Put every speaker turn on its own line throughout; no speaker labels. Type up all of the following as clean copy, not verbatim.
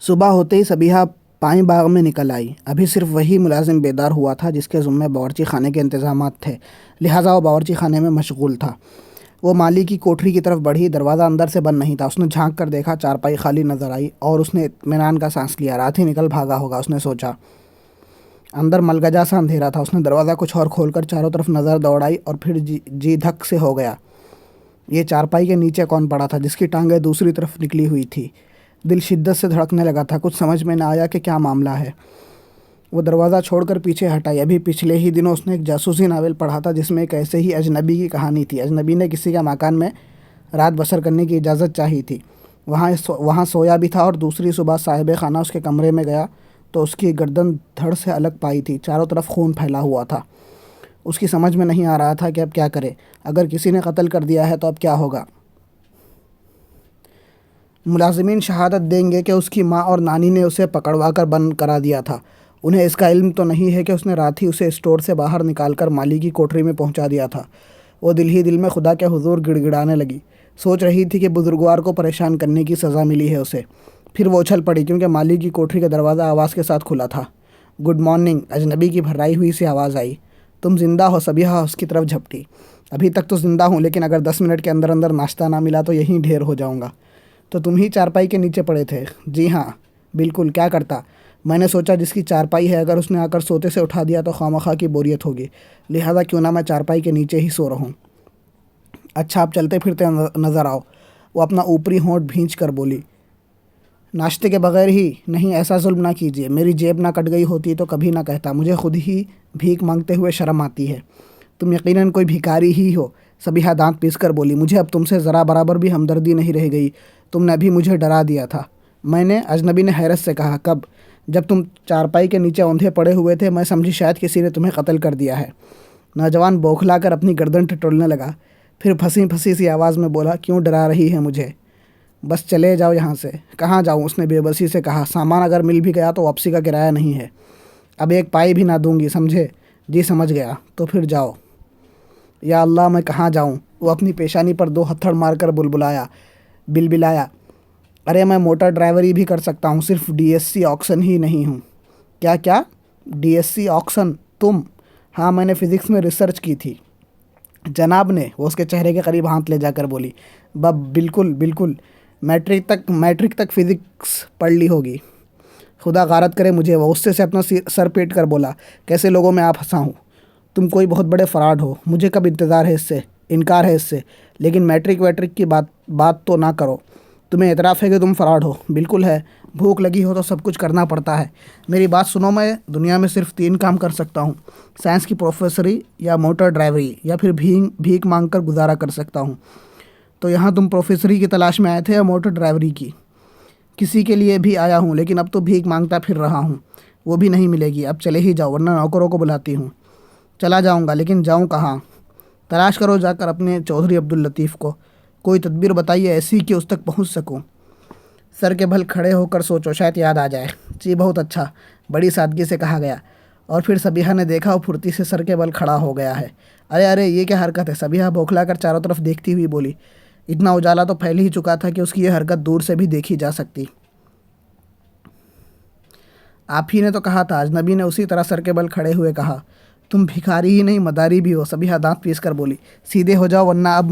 صبح ہوتے ہی صبیحہ پائیں باغ میں نکل آئی۔ ابھی صرف وہی ملازم بیدار ہوا تھا جس کے ذمہ باورچی خانے کے انتظامات تھے، لہٰذا وہ باورچی خانے میں مشغول تھا۔ وہ مالی کی کوٹری کی طرف بڑھی، دروازہ اندر سے بند نہیں تھا۔ اس نے جھانک کر دیکھا، چارپائی خالی نظر آئی اور اس نے اطمینان کا سانس لیا۔ رات ہی نکل بھاگا ہوگا، اس نے سوچا۔ اندر ملگجا سا اندھیرا تھا۔ اس نے دروازہ کچھ اور کھول کر چاروں طرف نظر دوڑائی اور پھر جی دھک سے ہو گیا۔ یہ چارپائی کے نیچے کون پڑا تھا جس کی ٹانگیں دوسری طرف نکلی ہوئی تھی؟ دل شدت سے دھڑکنے لگا تھا۔ کچھ سمجھ میں نہ آیا کہ کیا معاملہ ہے۔ وہ دروازہ چھوڑ کر پیچھے ہٹائی۔ ابھی پچھلے ہی دنوں اس نے ایک جاسوسی ناول پڑھا تھا جس میں ایک ایسے ہی اجنبی کی کہانی تھی۔ اجنبی نے کسی کے مکان میں رات بسر کرنے کی اجازت چاہی تھی۔ وہاں سویا بھی تھا اور دوسری صبح صاحب خانہ اس کے کمرے میں گیا تو اس کی گردن دھڑ سے الگ پائی تھی۔ چاروں طرف خون پھیلا ہوا تھا۔ اس کی سمجھ میں نہیں آ رہا تھا کہ اب کیا کرے۔ اگر کسی نے قتل کر دیا ہے تو اب کیا ہوگا؟ ملازمین شہادت دیں گے کہ اس کی ماں اور نانی نے اسے پکڑوا کر بند کرا دیا تھا۔ انہیں اس کا علم تو نہیں ہے کہ اس نے رات ہی اسے اسٹور سے باہر نکال کر مالی کی کوٹری میں پہنچا دیا تھا۔ وہ دل ہی دل میں خدا کے حضور گڑ گڑانے لگی۔ سوچ رہی تھی کہ بزرگوار کو پریشان کرنے کی سزا ملی ہے اسے۔ پھر وہ اچھل پڑی کیونکہ مالی کی کوٹری کا دروازہ آواز کے ساتھ کھلا تھا۔ گڈ مارننگ، اجنبی کی بھرائی ہوئی سی آواز آئی۔ تم زندہ ہو؟ صبیحہ اس کی طرف جھپٹی۔ ابھی تک تو زندہ ہوں، لیکن اگر 10 منٹ کے اندر اندر ناشتہ نہ ملا تو یہیں ڈھیر ہو جاؤں گا۔ تو تم ہی چارپائی کے نیچے پڑے تھے؟ جی ہاں بالکل، کیا کرتا؟ میں نے سوچا جس کی چارپائی ہے اگر اس نے آ کر سوتے سے اٹھا دیا تو خواہ کی بوریت ہوگی، لہٰذا کیوں نہ میں چارپائی کے نیچے ہی سو رہوں۔ اچھا آپ چلتے پھرتے نظر آؤ۔ وہ اپنا اوپری ہونٹ بھینچ کر بولی۔ ناشتے کے بغیر ہی؟ نہیں، ایسا ظلم نہ کیجیے۔ میری جیب نہ کٹ گئی ہوتی تو کبھی نہ کہتا۔ مجھے خود ہی بھیک مانگتے ہوئے شرم آتی ہے۔ تم یقیناً کوئی بھکاری ہی ہو، صبیحہ دانت پیس کر بولی۔ مجھے اب تم سے ذرا برابر بھی ہمدردی نہیں رہ گئی۔ تم نے ابھی مجھے ڈرا دیا تھا۔ میں نے؟ اجنبی نے حیرت سے کہا۔ کب؟ جب تم چارپائی کے نیچے اوندھے پڑے ہوئے تھے، میں سمجھی شاید کسی نے تمہیں قتل کر دیا ہے۔ نوجوان بوکھلا کر اپنی گردن ٹٹولنے لگا، پھر پھنسی پھنسی سی آواز میں بولا، کیوں ڈرا رہی ہے مجھے؟ بس چلے جاؤ یہاں سے۔ کہاں جاؤں؟ اس نے بے بسی سے کہا۔ سامان اگر مل بھی گیا تو واپسی کا کرایہ نہیں ہے۔ اب ایک پائی بھی نہ دوں گی، سمجھے؟ جی سمجھ گیا۔ تو پھر جاؤ۔ یا اللہ میں کہاں جاؤں؟ وہ اپنی پیشانی پر 2 ہتھڑ مار کر بلبلایا۔ ارے میں موٹر ڈرائیوری بھی کر سکتا ہوں، صرف ڈی ایس سی آکسن ہی نہیں ہوں۔ کیا؟ ڈی ایس سی آکسن؟ تم؟ ہاں، میں نے فزکس میں ریسرچ کی تھی۔ جناب نے؟ وہ اس کے چہرے کے قریب ہاتھ لے جا کر بولی۔ بالکل، میٹرک تک فزکس پڑھ لی ہوگی۔ خدا غارت کرے مجھے، وہ غصے سے اپنا سر پیٹ کر بولا۔ کیسے لوگوں میں آپ ہنسا ہوں؟ تم کوئی بہت بڑے فراڈ ہو، مجھے کب انکار ہے اس سے، لیکن میٹرک کی بات تو نہ کرو۔ تمہیں اعتراف ہے کہ تم فراڈ ہو؟ بالکل ہے، بھوک لگی ہو تو سب کچھ کرنا پڑتا ہے۔ میری بات سنو، میں دنیا میں صرف 3 کام کر سکتا ہوں، سائنس کی پروفیسری یا موٹر ڈرائیوری یا پھر بھیک مانگ کر گزارا کر سکتا ہوں۔ تو یہاں تم پروفیسری کی تلاش میں آئے تھے یا موٹر ڈرائیوری کی؟ کسی کے لیے بھی آیا ہوں، لیکن اب تو بھیک مانگتا پھر رہا ہوں۔ وہ بھی نہیں ملے گی، اب چلے ہی جاؤ ورنہ نوکروں کو بلاتی ہوں۔ چلا جاؤں گا، لیکن جاؤں کہاں؟ تلاش کرو جا کر اپنے چودھری عبداللطیف کو۔ کوئی تدبیر بتائیے ایسی کہ اس تک پہنچ سکوں۔ سر کے بل کھڑے ہو کر سوچو، شاید یاد آ جائے۔ جی بہت اچھا، بڑی سادگی سے کہا گیا۔ اور پھر صبیحہ نے دیکھا وہ پھرتی سے سر کے بل کھڑا ہو گیا ہے۔ ارے یہ کیا حرکت ہے؟ صبیحہ بوکھلا کر چاروں طرف دیکھتی ہوئی بولی۔ اتنا اجالا تو پھیل ہی چکا تھا کہ اس کی یہ حرکت دور سے بھی دیکھی جا سکتی۔ آپ ہی نے تو کہا تھا، اجنبی نے اسی طرح سر کے بل کھڑے ہوئے کہا۔ تم بھکاری ہی نہیں مداری بھی ہو، صبیحہ دانت پیس کر بولی۔ سیدھے ہو جاؤ ورنہ اب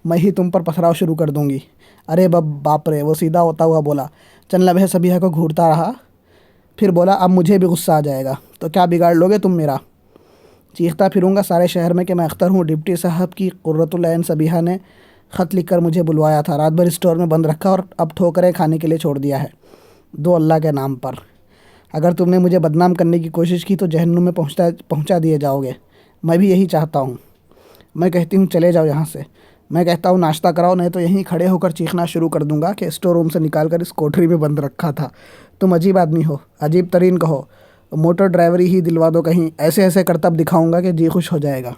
میں ہی تم پر پتھراؤ شروع کر دوں گی۔ ارے باپ رے، وہ سیدھا ہوتا ہوا بولا۔ چند لمحے صبیحہ کو گھورتا رہا، پھر بولا، اب مجھے بھی غصہ آ جائے گا تو کیا بگاڑ لوگے تم میرا؟ چیختا پھروں گا سارے شہر میں کہ میں اختر ہوں۔ ڈپٹی صاحب کی قرۃ العین صبیحہ نے خط لکھ کر مجھے بلوایا تھا، رات بھر اسٹور میں بند رکھا اور اب ٹھوکریں کھانے کے لیے چھوڑ دیا ہے، 2 اللہ کے نام پر۔ اگر تم نے مجھے بدنام کرنے کی کوشش کی تو جہنم میں پہنچا دیے جاؤ گے۔ میں بھی یہی چاہتا ہوں۔ میں کہتی ہوں چلے جاؤ یہاں سے۔ میں کہتا ہوں ناشتہ کراؤ، نہیں تو یہیں کھڑے ہو کر چیخنا شروع کر دوں گا کہ اسٹور روم سے نکال کر اس کوٹری میں بند رکھا تھا۔ تم عجیب آدمی ہو، عجیب ترین کہو۔ موٹر ڈرائیوری ہی دلوا دو کہیں، ایسے کرتب دکھاؤں گا کہ جی خوش ہو جائے گا۔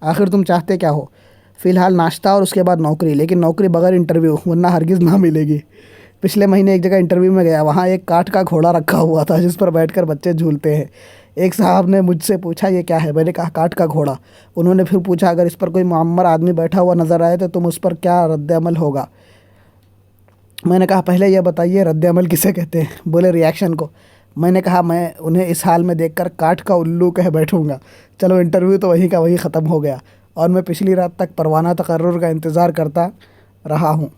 آخر تم چاہتے کیا ہو؟ فی الحال ناشتہ اور اس کے بعد نوکری، لیکن نوکری بغیر انٹرویو، ورنہ ہرگز نہ ملے گی۔ پچھلے مہینے ایک جگہ انٹرویو میں گیا، وہاں ایک کاٹھ کا گھوڑا رکھا ہوا تھا جس پر بیٹھ کر بچے جھولتے ہیں۔ ایک صاحب نے مجھ سے پوچھا یہ کیا ہے؟ میں نے کہا کاٹھ کا گھوڑا۔ انہوں نے پھر پوچھا اگر اس پر کوئی معمر آدمی بیٹھا ہوا نظر آئے تو تم اس پر کیا رد عمل ہوگا؟ میں نے کہا پہلے یہ بتائیے رد عمل کسے کہتے ہیں؟ بولے ریاکشن کو۔ میں نے کہا میں انہیں اس حال میں دیکھ کر کاٹ کا الو کہہ بیٹھوں گا۔ چلو انٹرویو تو وہیں کا وہیں ختم ہو گیا اور میں پچھلی رات تک پروانہ تقرر کا انتظار کرتا رہا ہوں۔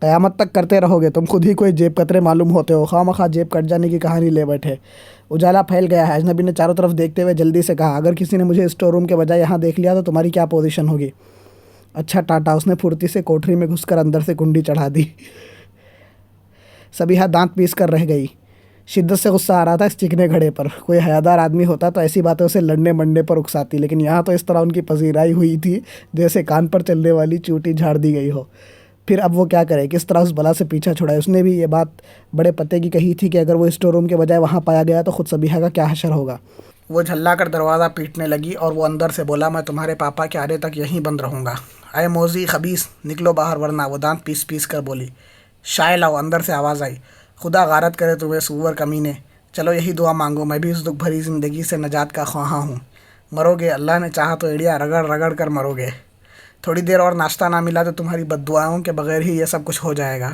قیامت تک کرتے رہو گے، تم خود ہی کوئی جیب کترے معلوم ہوتے ہو، خواہ مخواہ جیب کٹ جانے کی کہانی لے بیٹھے۔ اجالا پھیل گیا ہے۔ اجنبی نے چاروں طرف دیکھتے ہوئے جلدی سے کہا، اگر کسی نے مجھے اسٹور روم کے بجائے یہاں دیکھ لیا تو تمہاری کیا پوزیشن ہوگی؟ اچھا ٹاٹا۔ اس نے پھرتی سے کوٹری میں گھس کر اندر سے کنڈی چڑھا دی۔ صبیحہ دانت پیس کر رہ گئی۔ شدت سے غصہ آ رہا تھا اس چکنے گھڑے پر۔ کوئی حیادار آدمی ہوتا تو ایسی باتوں سے لڑنے منڈے پر اکساتی، لیکن یہاں تو اس طرح ان کی پذیرائی ہوئی تھی جیسے کان پر چلنے والی چیوٹی جھاڑ دی گئی ہو۔ پھر اب وہ کیا کرے، کس طرح اس بلا سے پیچھا چھڑائے؟ اس نے بھی یہ بات بڑے پتے کی کہی تھی کہ اگر وہ اسٹور روم کے بجائے وہاں پایا گیا تو خود صبیحہ کا کیا حشر ہوگا۔ وہ جھلا کر دروازہ پیٹنے لگی اور وہ اندر سے بولا، میں تمہارے پاپا کے آنے تک یہیں بند رہوں گا۔ اے موذی خبیث، نکلو باہر ورنہ۔ وہ دانت پیس پیس کر بولی۔ شائے لاؤ، اندر سے آواز آئی۔ خدا غارت کرے تمہیں سور کمینے، چلو یہی دعا مانگو، میں بھی اس دکھ بھری زندگی سے نجات کا خواہاں ہوں۔ مرو گے، اللہ نے چاہا تو ایڑیاں رگڑ رگڑ کر مرو گے۔ تھوڑی دیر اور ناشتہ نہ ملا تو تمہاری بد دعاؤں کے بغیر ہی یہ سب کچھ ہو جائے گا۔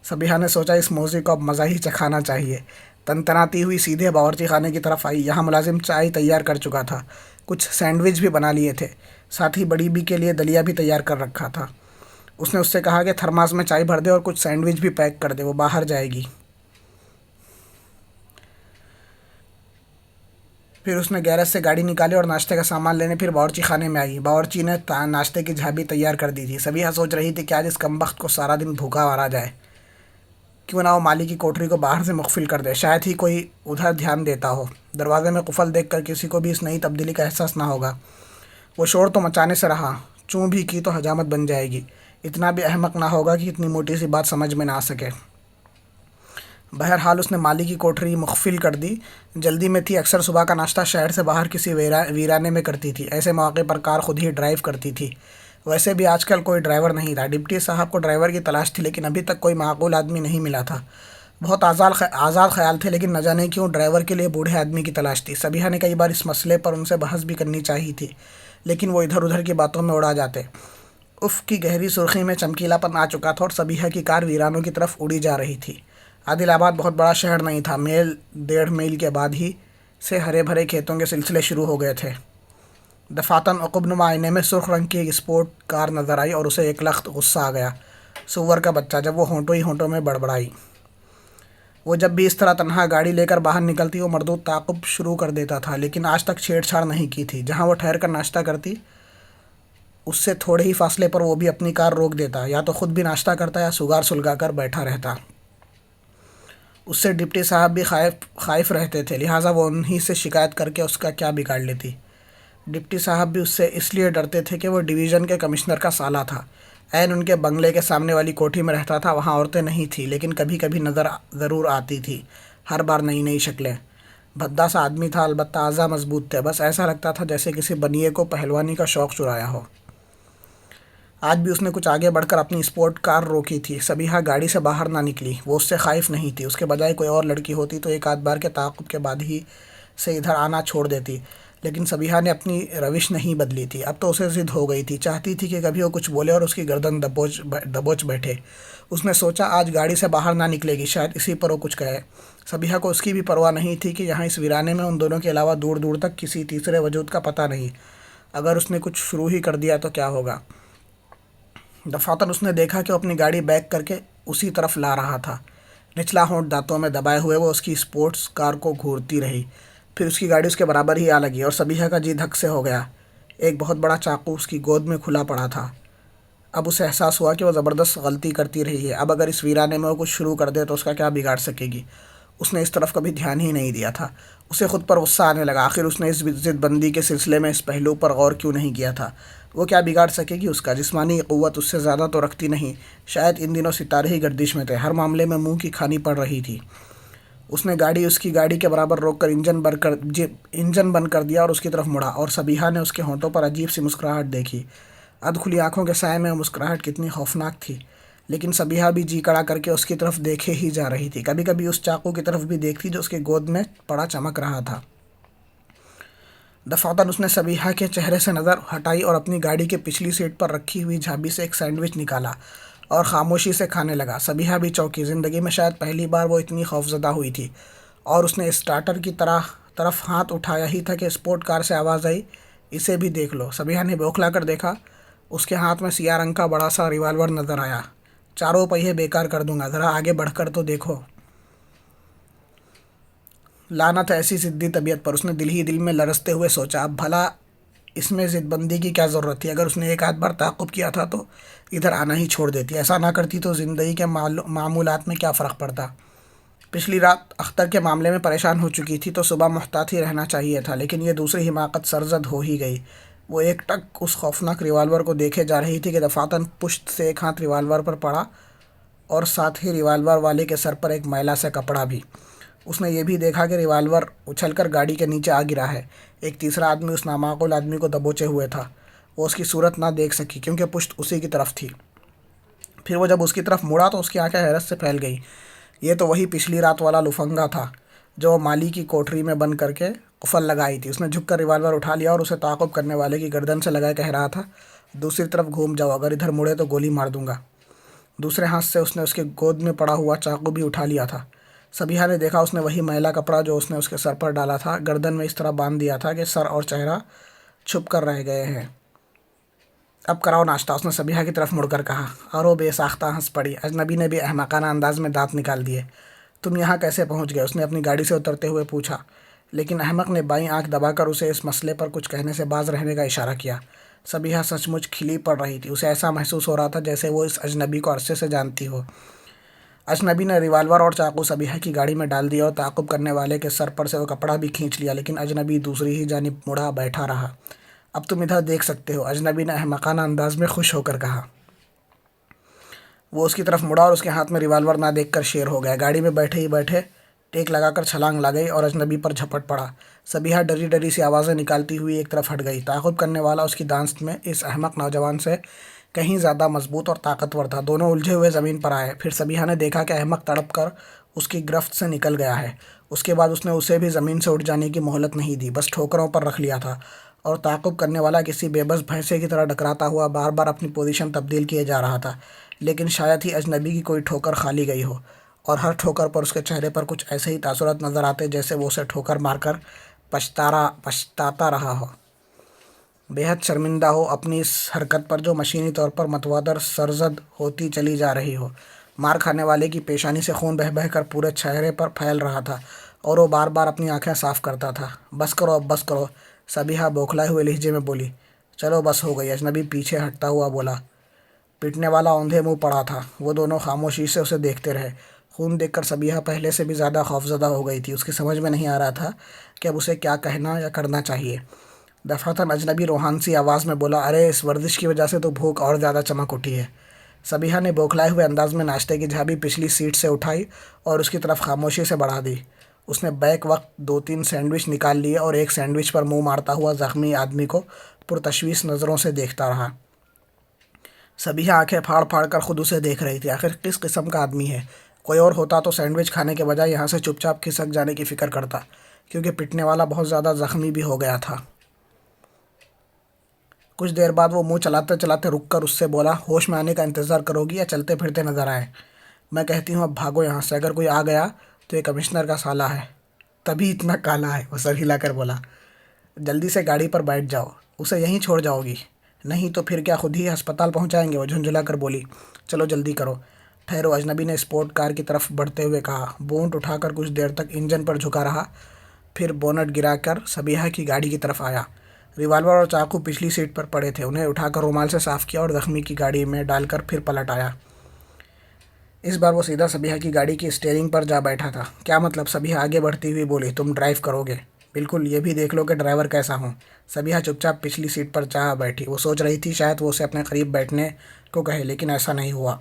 صبیحہ نے سوچا اس موذی کو اب مزہ ہی چکھانا چاہیے۔ تنتناتی ہوئی سیدھے باورچی خانے کی طرف آئی۔ یہاں ملازم چائے تیار کر چکا تھا، کچھ سینڈوچ بھی بنا لیے تھے، ساتھ ہی بڑی بی کے لیے دلیا بھی تیار کر رکھا تھا۔ اس نے اس سے کہا کہ تھرماس میں چائے بھر دے اور کچھ سینڈوچ بھی پیک کر دے، وہ باہر جائے گی۔ پھر اس نے گیرج سے گاڑی نکالی اور ناشتے کا سامان لینے پھر باورچی خانے میں آئی۔ باورچی نے ناشتے کی جھابی تیار کر دی تھی۔ صبیحہ سوچ رہی تھی کہ آج اس کمبخت کو سارا دن بھوکا مارا جائے، کیوں نہ وہ مالی کی کوٹری کو باہر سے مقفل کر دے، شاید ہی کوئی ادھر دھیان دیتا ہو۔ دروازے میں قفل دیکھ کر کسی کو بھی اس نئی تبدیلی کا احساس نہ ہوگا۔ وہ شور تو مچانے سے رہا، چوں بھی کی تو حجامت بن جائے گی۔ اتنا بھی احمق نہ ہوگا کہ اتنی موٹی سی بات سمجھ میں نہ آ سکے۔ بہرحال اس نے مالی کی کوٹری مقفل کر دی۔ جلدی میں تھی، اکثر صبح کا ناشتہ شہر سے باہر کسی ویرانے میں کرتی تھی۔ ایسے مواقع پر کار خود ہی ڈرائیو کرتی تھی۔ ویسے بھی آج کل کوئی ڈرائیور نہیں تھا۔ ڈپٹی صاحب کو ڈرائیور کی تلاش تھی، لیکن ابھی تک کوئی معقول آدمی نہیں ملا تھا۔ بہت آزاد خیال تھے، لیکن نہ جانے کیوں ڈرائیور کے لیے بوڑھے آدمی کی تلاش تھی۔ صبیحہ نے کئی بار اس مسئلے پر ان سے بحث بھی کرنی چاہی تھی، لیکن وہ ادھر ادھر کی باتوں میں اڑا جاتے۔ افق کی گہری سرخی میں چمکیلا پن آ چکا تھا اور صبیحہ کی کار ویرانوں کی طرف اڑی جا رہی تھی۔ عادل آباد بہت بڑا شہر نہیں تھا۔ میل 1.5 میل کے بعد ہی سے ہرے بھرے کھیتوں کے سلسلے شروع ہو گئے تھے۔ دفعتاً عقب نما آئینے میں سرخ رنگ کی ایک اسپورٹ کار نظر آئی اور اسے ایک لخت غصہ آ گیا۔ سور کا بچہ، جب وہ ہونٹوں ہی ہونٹوں میں بڑبڑائی۔ وہ جب بھی اس طرح تنہا گاڑی لے کر باہر نکلتی وہ مردود تعاقب شروع کر دیتا تھا، لیکن آج تک چھیڑ چھاڑ نہیں کی تھی۔ جہاں وہ ٹھہر کر ناشتہ کرتی اس سے تھوڑے ہی فاصلے پر وہ بھی اپنی کار روک دیتا، یا تو خود بھی ناشتہ کرتا یا سگار سلگا کر بیٹھا رہتا۔ اس سے ڈپٹی صاحب بھی خائف رہتے تھے، لہٰذا وہ انہی سے شکایت کر کے اس کا کیا بگاڑ لیتی۔ ڈپٹی صاحب بھی اس سے اس لیے ڈرتے تھے کہ وہ ڈویژن کے کمشنر کا سالہ تھا، عین ان کے بنگلے کے سامنے والی کوٹھی میں رہتا تھا۔ وہاں عورتیں نہیں تھیں، لیکن کبھی کبھی نظر ضرور آتی تھی، ہر بار نئی نئی شکلیں۔ بھدا سا آدمی تھا، البتہ اعضاء مضبوط تھے، بس ایسا لگتا تھا جیسے کسی بنیے کو پہلوانی کا شوق چرایا ہو۔ آج بھی اس نے کچھ آگے بڑھ کر اپنی اسپورٹ کار روکی تھی۔ صبیحہ گاڑی سے باہر نہ نکلی، وہ اس سے خائف نہیں تھی۔ اس کے بجائے کوئی اور لڑکی ہوتی تو ایک آدھ بار کے تعاقب کے بعد ہی سے ادھر آنا چھوڑ دیتی، لیکن صبیحہ نے اپنی روش نہیں بدلی تھی۔ اب تو اسے ضد ہو گئی تھی، چاہتی تھی کہ کبھی وہ کچھ بولے اور اس کی گردن دبوچ بیٹھے۔ اس نے سوچا آج گاڑی سے باہر نہ نکلے گی، شاید اسی پر وہ کچھ کہے۔ صبیحہ کو اس کی بھی پرواہ نہیں تھی کہ یہاں اس ویرانے میں ان دونوں کے علاوہ دور دور تک کسی تیسرے وجود کا پتہ نہیں۔ اگر اس نے کچھ شروع ہی کر دیا تو کیا ہوگا؟ دفعتاً اس نے دیکھا کہ وہ اپنی گاڑی بیک کر کے اسی طرف لا رہا تھا۔ نچلا ہونٹ دانتوں میں دبائے ہوئے وہ اس کی اسپورٹس کار کو گھورتی رہی، پھر اس کی گاڑی اس کے برابر ہی آ لگی اور صبیحہ کا جی دھک سے ہو گیا۔ ایک بہت بڑا چاقو اس کی گود میں کھلا پڑا تھا۔ اب اسے احساس ہوا کہ وہ زبردست غلطی کرتی رہی ہے۔ اب اگر اس ویرانے میں وہ کچھ شروع کر دے تو اس کا کیا بگاڑ سکے گی؟ اس نے اس طرف کبھی دھیان ہی نہیں دیا تھا۔ اسے خود پر غصہ آنے لگا، آخر اس نے اس ضد بندی کے سلسلے میں اس پہلو پر غور کیوں نہیں کیا تھا؟ وہ کیا بگاڑ سکے گی اس کا؟ جسمانی قوت اس سے زیادہ تو رکھتی نہیں، شاید ان دنوں ستارے ہی گردش میں تھے، ہر معاملے میں منہ کی کھانی پڑ رہی تھی۔ اس نے گاڑی اس کی گاڑی کے برابر روک کر انجن بند کر دیا اور اس کی طرف مڑا، اور صبیحہ نے اس کے ہونٹوں پر عجیب سی مسکراہٹ دیکھی۔ ادھ کھلی آنکھوں کے سائے میں وہ مسکراہٹ کتنی خوفناک تھی، لیکن صبیحہ بھی جی کڑا کر کے اس کی طرف دیکھے ہی جا رہی تھی، کبھی کبھی اس چاقو کی طرف بھی دیکھتی جو اس کی گود میں پڑا چمک رہا تھا۔ دفعتاً اس نے صبیحہ کے چہرے سے نظر ہٹائی اور اپنی گاڑی کے پچھلی سیٹ پر رکھی ہوئی جھابی سے ایک سینڈوچ نکالا اور خاموشی سے کھانے لگا۔ صبیحہ بھی چونکی، زندگی میں شاید پہلی بار وہ اتنی خوفزدہ ہوئی تھی، اور اس نے اسٹارٹر کی طرف ہاتھ اٹھایا ہی تھا کہ اسپورٹ کار سے آواز آئی، اسے بھی دیکھ لو۔ صبیحہ نے بوکھلا کر دیکھا، اس کے ہاتھ میں سیاہ رنگ کا بڑا سا ریوالور نظر آیا۔ چاروں پہیے بیکار کر دوں گا، ذرا آگے بڑھ کر تو دیکھو۔ لعنت ہے ایسی ضدی طبیعت پر، اس نے دل ہی دل میں لرزتے ہوئے سوچا۔ اب بھلا اس میں ضد بندی کی کیا ضرورت تھی؟ اگر اس نے ایک آدھ بار تعاقب کیا تھا تو ادھر آنا ہی چھوڑ دیتی، ایسا نہ کرتی تو زندگی کے معمولات میں کیا فرق پڑتا؟ پچھلی رات اختر کے معاملے میں پریشان ہو چکی تھی تو صبح محتاط ہی رہنا چاہیے تھا، لیکن یہ دوسری حماقت سرزد ہو ہی گئی۔ وہ ایک ٹک اس خوفناک ریوالور کو دیکھے جا رہی تھی کہ دفعتاً پشت سے ایک ہاتھ ریوالور پر پڑا، اور ساتھ ہی ریوالور والے کے سر پر ایک میلا سے کپڑا بھی۔ اس نے یہ بھی دیکھا کہ ریوالور اچھل کر گاڑی کے نیچے آ گرا ہے۔ ایک تیسرا آدمی اس نامعقول آدمی کو دبوچے ہوئے تھا۔ وہ اس کی صورت نہ دیکھ سکی کیونکہ پشت اسی کی طرف تھی۔ پھر وہ جب اس کی طرف مڑا تو اس کی آنکھیں حیرت سے پھیل گئیں۔ یہ تو وہی پچھلی رات والا لفنگا تھا جو وہ مالی کی کوٹری میں بند کر کے قفل لگائی تھی۔ اس نے جھک کر ریوالور اٹھا لیا اور اسے تعاقب کرنے والے کی گردن سے لگائے کہہ رہا تھا، دوسری طرف گھوم جاؤ، اگر ادھر مڑے تو گولی مار دوں گا۔ دوسرے ہاتھ سے اس نے اس کی گود میں پڑا ہوا چاقو بھی اٹھا لیا تھا۔ صبیحہ نے دیکھا اس نے وہی میلا کپڑا جو اس نے اس کے سر پر ڈالا تھا گردن میں اس طرح باندھ دیا تھا کہ سر اور چہرہ چھپ کر رہ گئے ہیں۔ اب کراؤ ناشتہ، اس نے صبیحہ کی طرف مڑ کر کہا، اور وہ بے ساختہ ہنس پڑی۔ اجنبی نے بھی احمقانہ انداز میں دانت نکال دیے۔ تم یہاں کیسے پہنچ گئے؟ اس نے اپنی گاڑی سے اترتے ہوئے پوچھا، لیکن احمق نے بائیں آنکھ دبا کر اسے اس مسئلے پر کچھ کہنے سے باز رہنے کا اشارہ کیا۔ صبیحہ سچ مچ کھلی پڑ رہی تھی، اسے ایسا محسوس ہو رہا تھا جیسے وہ اس اجنبی کو عرصے سے جانتی ہو۔ اجنبی نے ریوالور اور چاقو صبیحہ کی گاڑی میں ڈال دیا اور تعاقب کرنے والے کے سر پر سے وہ کپڑا بھی کھینچ لیا، لیکن اجنبی دوسری ہی جانب مڑا بیٹھا رہا۔ اب تم ادھر دیکھ سکتے ہو، اجنبی نے احمقانہ انداز میں خوش ہو کر کہا۔ وہ اس کی طرف مڑا اور اس کے ہاتھ میں ریوالور نہ دیکھ کر شیر ہو گیا۔ گاڑی میں بیٹھے ہی بیٹھے ٹیک لگا کر چھلانگ لگائی اور اجنبی پر جھپٹ پڑا۔ صبیحہ ڈری ڈری سی آوازیں نکالتی ہوئی ایک طرف ہٹ گئی۔ تعاقب کرنے والا اس کی دانست میں اس احمق نوجوان سے کہیں زیادہ مضبوط اور طاقتور تھا۔ دونوں الجھے ہوئے زمین پر آئے۔ پھر صبیحہ نے دیکھا کہ احمق تڑپ کر اس کی گرفت سے نکل گیا ہے۔ اس کے بعد اس نے اسے بھی زمین سے اٹھ جانے کی مہلت نہیں دی، بس ٹھوکروں پر رکھ لیا تھا، اور تعاقب کرنے والا کسی بے بس بھینسے کی طرح ڈکراتا ہوا بار بار اپنی پوزیشن تبدیل کیے جا رہا تھا، لیکن شاید ہی اجنبی کی کوئی ٹھوکر خالی گئی ہو، اور ہر ٹھوکر پر اس کے چہرے پر کچھ ایسے ہی تاثرات نظر آتے جیسے وہ اسے ٹھوکر مار کر پچھتاتا رہا ہو، بے حد شرمندہ ہو اپنی اس حرکت پر جو مشینی طور پر متواتر سرزد ہوتی چلی جا رہی ہو۔ مار کھانے والے کی پیشانی سے خون بہہ بہہ کر پورے چہرے پر پھیل رہا تھا، اور وہ بار بار اپنی آنکھیں صاف کرتا تھا۔ بس کرو، اب بس کرو، صبیحہ بوکھلائے ہوئے لہجے میں بولی۔ چلو بس ہو گئی، اجنبی پیچھے ہٹتا ہوا بولا۔ پیٹنے والا اوندھے منہ پڑا تھا۔ وہ دونوں خاموشی سے اسے دیکھتے رہے۔ خون دیکھ کر صبیحہ پہلے سے بھی زیادہ خوفزدہ ہو گئی تھی۔ اس کی سمجھ میں نہیں آ رہا تھا کہ اب اسے کیا کہنا یا کرنا چاہیے۔ دفعتاً اجنبی روحانسی آواز میں بولا، ارے اس ورزش کی وجہ سے تو بھوک اور زیادہ چمک اٹھی ہے۔ صبیحہ نے بوکھلائے ہوئے انداز میں ناشتے کی جھابی پچھلی سیٹ سے اٹھائی اور اس کی طرف خاموشی سے بڑھا دی۔ اس نے بیک وقت 2-3 سینڈوچ نکال لیے اور ایک سینڈوچ پر منہ مارتا ہوا زخمی آدمی کو پرتشویش نظروں سے دیکھتا رہا۔ صبیحہ آنکھیں پھاڑ پھاڑ کر خود اسے دیکھ رہی تھی۔ آخر کس قسم کا آدمی ہے؟ کوئی اور ہوتا تو سینڈوچ کھانے کے بجائے یہاں سے چپ چاپ کھسک جانے کی فکر کرتا، کیونکہ پٹنے والا بہت زیادہ زخمی بھی ہو گیا تھا۔ کچھ دیر بعد وہ منہ چلاتے چلاتے رک کر اس سے بولا، ہوش میں آنے کا انتظار کرو گی یا چلتے پھرتے نظر آئے؟ میں کہتی ہوں اب بھاگو یہاں سے، اگر کوئی آ گیا تو یہ کمشنر کا سالہ ہے، تبھی اتنا کالا ہے، وہ سر ہلا کر بولا۔ جلدی سے گاڑی پر بیٹھ جاؤ، اسے یہیں چھوڑ جاؤ گی؟ نہیں تو پھر کیا خود ہی ہسپتال پہنچائیں گے، وہ جھنجھلا کر بولی۔ چلو جلدی کرو۔ ٹھہرو، اجنبی نے اسپورٹ کار کی طرف بڑھتے ہوئے کہا۔ بونٹ اٹھا کر کچھ دیر تک انجن پر جھکا رہا، پھر بونٹ گرا کر صبیحہ کی گاڑی کی طرف آیا۔ ریوالور اور چاقو پچھلی سیٹ پر پڑے تھے، انہیں اٹھا کر رومال سے صاف کیا اور زخمی کی گاڑی میں ڈال کر پھر پلٹ آیا۔ اس بار وہ سیدھا صبیحہ کی گاڑی کی اسٹیئرنگ پر جا بیٹھا تھا۔ کیا مطلب؟ صبیحہ آگے بڑھتی ہوئی بولی، تم ڈرائیو کرو گے؟ بالکل، یہ بھی دیکھ لو کہ ڈرائیور کیسا ہوں۔ صبیحہ چپ چاپ پچھلی سیٹ پر جا بیٹھی۔ وہ سوچ رہی تھی شاید وہ اسے اپنے قریب بیٹھنے کو کہے، لیکن ایسا نہیں ہوا۔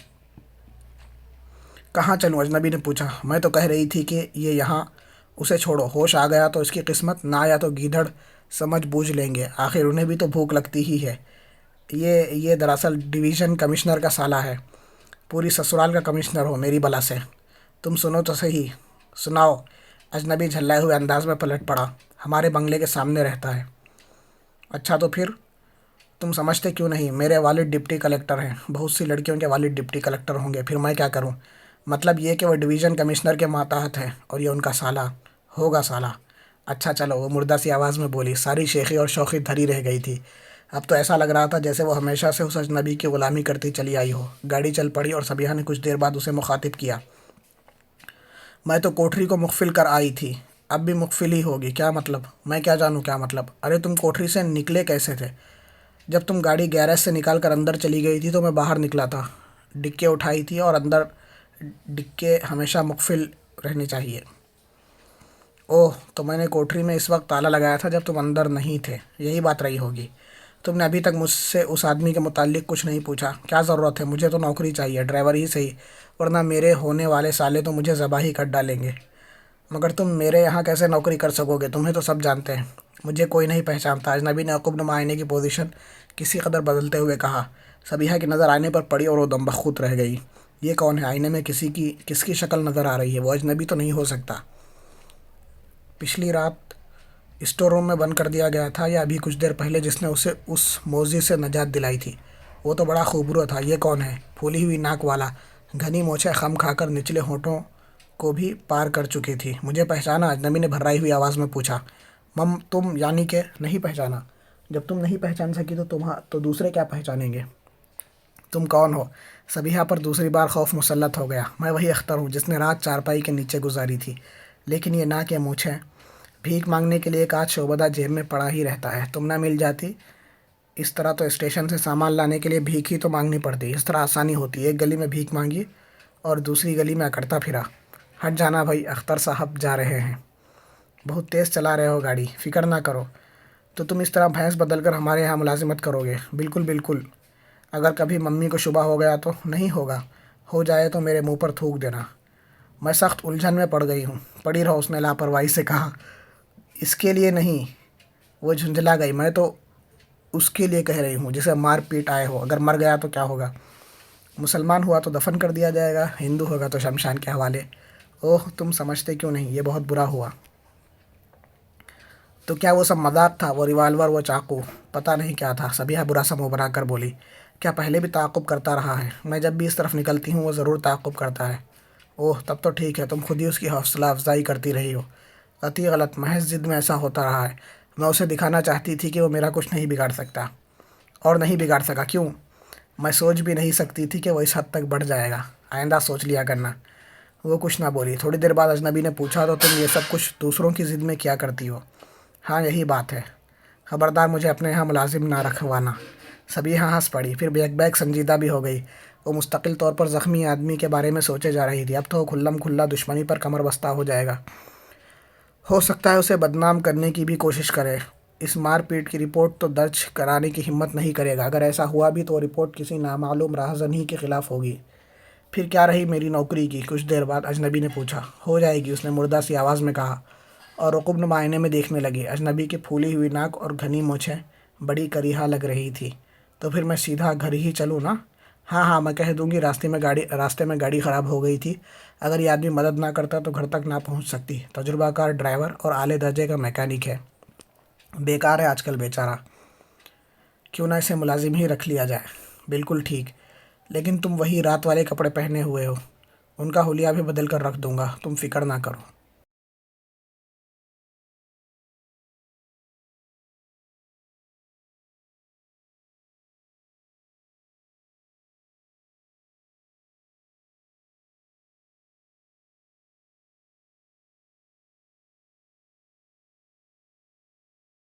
کہاں چلوں؟ اجنبی نے پوچھا۔ میں تو کہہ رہی تھی کہ یہ یہاں، اسے چھوڑو، ہوش آ گیا تو اس کی قسمت، نہ آیا تو گیدڑ سمجھ بوجھ لیں گے، آخر انہیں بھی تو بھوک لگتی ہی ہے۔ یہ دراصل ڈویژن کمشنر کا سالہ ہے، پوری سسرال کا کمشنر ہو میری بلا سے۔ تم سنو تو صحیح۔ سناؤ۔ اجنبی جھلائے ہوئے انداز میں پلٹ پڑا۔ ہمارے بنگلے کے سامنے رہتا ہے۔ اچھا تو پھر؟ تم سمجھتے کیوں نہیں؟ میرے والد ڈپٹی کلیکٹر ہیں، بہت سی لڑکیوں کے والد ڈپٹی کلیکٹر ہوں گے، پھر میں کیا کروں؟ مطلب یہ کہ وہ ڈویژن کمشنر کے ماتحت ہے اور یہ ان کا سالہ ہوگا سالہ۔ اچھا چلو، وہ مردہ سی آواز میں بولی۔ ساری شیخی اور شوخی دھری رہ گئی تھی۔ اب تو ایسا لگ رہا تھا جیسے وہ ہمیشہ سے اس اجنبی کی غلامی کرتی چلی آئی ہو۔ گاڑی چل پڑی اور صبیحہ نے کچھ دیر بعد اسے مخاطب کیا۔ میں تو کوٹری کو مقفل کر آئی تھی، اب بھی مقفل ہی ہوگی۔ کیا مطلب؟ میں کیا جانوں کیا مطلب؟ ارے تم کوٹری سے نکلے کیسے تھے؟ جب تم گاڑی گیراج سے نکال کر اندر چلی گئی تھی تو میں باہر نکلا تھا، ڈکے اٹھائی تھی، اور اندر ڈکے ہمیشہ مقفل رہنے چاہیے۔ اوہ، تو میں نے کوٹری میں اس وقت تالا لگایا تھا جب تم اندر نہیں تھے، یہی بات رہی ہوگی۔ تم نے ابھی تک مجھ سے اس آدمی کے متعلق کچھ نہیں پوچھا۔ کیا ضرورت ہے؟ مجھے تو نوکری چاہیے، ڈرائیور ہی صحیح، ورنہ میرے ہونے والے سالے تو مجھے ذبح ہی کر ڈالیں گے۔ مگر تم میرے یہاں کیسے نوکری کر سکو گے؟ تمہیں تو سب جانتے ہیں۔ مجھے کوئی نہیں پہچانتا، اجنبی نے عقب نما آئینے کی پوزیشن کسی قدر بدلتے ہوئے کہا۔ صبیحہ کی نظر آئینے پر پڑی اور وہ دم بخود رہ گئی۔ یہ کون ہے؟ آئینے میں کس کی شکل نظر آ رہی ہے؟ وہ اجنبی تو نہیں ہو سکتا۔ پچھلی رات اسٹور روم میں بند کر دیا گیا تھا، یا ابھی کچھ دیر پہلے جس نے اسے اس موذی سے نجات دلائی تھی؟ وہ تو بڑا خوبصورت تھا۔ یہ کون ہے؟ پھولی ہوئی ناک والا، گھنی مونچھیں خم کھا کر نچلے ہونٹوں کو بھی پار کر چکی تھی۔ مجھے پہچانا؟ اجنبی نے بھرائی ہوئی آواز میں پوچھا۔ تم یعنی کہ نہیں پہچانا؟ جب تم نہیں پہچان سکی تو دوسرے کیا پہچانیں گے؟ تم کون ہو؟ صبیحہ پر دوسری بار خوف مسلط ہو گیا۔ میں وہی اختر ہوں جس نے رات چارپائی کے نیچے گزاری تھی، لیکن یہ ناک یا مونچھیں، بھیک مانگنے کے لیے ایک آدھ شعبدہ جیب میں پڑا ہی رہتا ہے۔ تم نہ مل جاتی؟ اس طرح تو اسٹیشن سے سامان لانے کے لیے بھیک ہی تو مانگنی پڑتی، اس طرح آسانی ہوتی۔ ایک گلی میں بھیک مانگی اور دوسری گلی میں اکڑتا پھرا۔ ہٹ جانا بھائی، اختر صاحب جا رہے ہیں۔ بہت تیز چلا رہے ہو گاڑی، فکر نہ کرو۔ تو تم اس طرح بھینس بدل کر ہمارے یہاں ملازمت کرو گے؟ بالکل بالکل۔ اگر کبھی ممی کو شبہ ہو گیا تو؟ نہیں ہوگا، ہو جائے تو میرے منہ پر تھوک دینا۔ میں سخت الجھن میں پڑ گئی ہوں۔ پڑی رہو، اس نے لاپرواہی سے کہا۔ اس کے لیے نہیں، وہ جھنجھلا گئی، میں تو اس کے لیے کہہ رہی ہوں جسے مار پیٹ آئے ہو۔ اگر مر گیا تو کیا ہوگا؟ مسلمان ہوا تو دفن کر دیا جائے گا، ہندو ہوگا تو شمشان کے حوالے۔ اوہ، تم سمجھتے کیوں نہیں؟ یہ بہت برا ہوا۔ تو کیا وہ سب مذاق تھا؟ وہ ریوالور، وہ چاقو، پتہ نہیں کیا تھا؟ صبیحہ برا سا منہ بنا کر بولی۔ کیا پہلے بھی تعاقب کرتا رہا ہے؟ میں جب بھی اس طرف نکلتی ہوں وہ ضرور تعاقب کرتا ہے۔ اوہ، تب تو ٹھیک ہے، تم خود ہی اس کی حوصلہ افزائی کرتی رہی ہو۔ قطعی غلط، محض ضد میں ایسا ہوتا رہا ہے۔ میں اسے دکھانا چاہتی تھی کہ وہ میرا کچھ نہیں بگاڑ سکتا، اور نہیں بگاڑ سکا۔ کیوں؟ میں سوچ بھی نہیں سکتی تھی کہ وہ اس حد تک بڑھ جائے گا۔ آئندہ سوچ لیا کرنا۔ وہ کچھ نہ بولی۔ تھوڑی دیر بعد اجنبی نے پوچھا، تو تم یہ سب کچھ دوسروں کی ضد میں کیا کرتی ہو؟ ہاں، یہی بات ہے۔ خبردار مجھے اپنے یہاں ملازم نہ رکھوانا۔ صبیحہ ہنس پڑی، پھر بیک سنجیدہ بھی ہو گئی۔ وہ مستقل طور پر زخمی آدمی کے بارے میں سوچے جا رہی تھی۔ اب تو وہ کھلم کھلا دشمنی پر کمر بستہ ہو جائے گا۔ ہو سکتا ہے اسے بدنام کرنے کی بھی کوشش کرے۔ اس مار پیٹ کی رپورٹ تو درج کرانے کی ہمت نہیں کرے گا۔ اگر ایسا ہوا بھی تو وہ رپورٹ کسی نامعلوم راہزن ہی کے خلاف ہوگی۔ پھر کیا رہی میری نوکری کی؟ کچھ دیر بعد اجنبی نے پوچھا۔ ہو جائے گی، اس نے مردہ سی آواز میں کہا، اور عقب نما آئینے میں دیکھنے لگی۔ اجنبی کی پھولی ہوئی ناک اور گھنی مونچھیں بڑی کریحہ لگ رہی تھی۔ تو پھر میں سیدھا گھر ہی چلوں نا؟ ہاں، میں کہہ دوں گی راستے میں گاڑی خراب ہو گئی تھی، اگر یہ آدمی مدد نہ کرتا تو گھر تک نہ پہنچ سکتی۔ تجربہ کار ڈرائیور اور اعلیٰ درجے کا میکینک ہے، بیکار ہے آج کل بیچارہ۔ کیوں نہ اسے ملازم ہی رکھ لیا جائے؟ بالکل ٹھیک، لیکن تم وہی رات والے کپڑے پہنے ہوئے ہو، ان کا حلیہ بھی بدل کر رکھ دوں گا، تم فکر نہ کرو۔